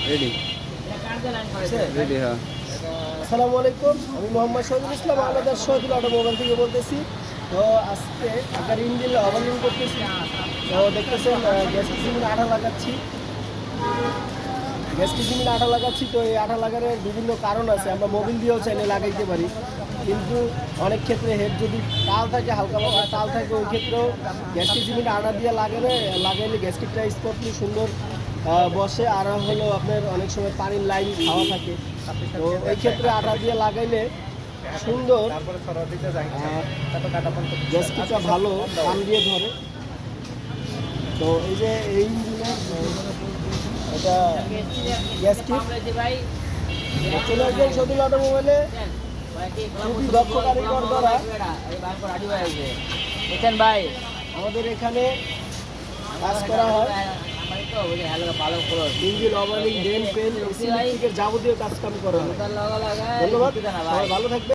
Ready ready হ্যাঁ। আসসালামু আলাইকুম, আমি মোহাম্মদ শহীদুল ইসলাম, বাংলাদেশ শহীদুল অটোমোবাইল থেকে বলতেছি। তো আজকে একটা ইঞ্জিন ওভারলোডিং করতেছি। তো দেখতেছেন গ্যাস কিচিমিনে আঠা লাগাচ্ছি। তো এই আঠা লাগানোর বিভিন্ন কারণ আছে। আমরা মোবিল দিয়েও চাইলে লাগাইতে পারি, কিন্তু অনেক ক্ষেত্রে হেড যদি তাল থাকে, হালকা পাতলা তাল থাকে, ওই ক্ষেত্রেও গ্যাস কিচিমিনে আঠা দিয়ে লাগাইলে গ্যাসকিটটা স্পটলি সুন্দর বসে। আর হলো আপনার অনেক সময় পানির লাইন খাওয়া থাকে, তো ওই ক্ষেত্রে আঠা দিয়ে লাগাইলে সুন্দর গ্যাসকিটটা ভালো কাম দিয়ে ধরে। তো এই যে এই ইঞ্জিনের এটা গ্যাসকিট চলে আসবেন শহীদুল অটোমোবাইলে। খুবই দক্ষ কারিগর দ্বারা ভাই আমাদের এখানে কাজ করা হয়। ইঞ্জিন ওভারলোডিং, ডেন্ট পেন, যাবতীয় কাজ কাম করা হয়। ধন্যবাদ, সবাই ভালো থাকবে।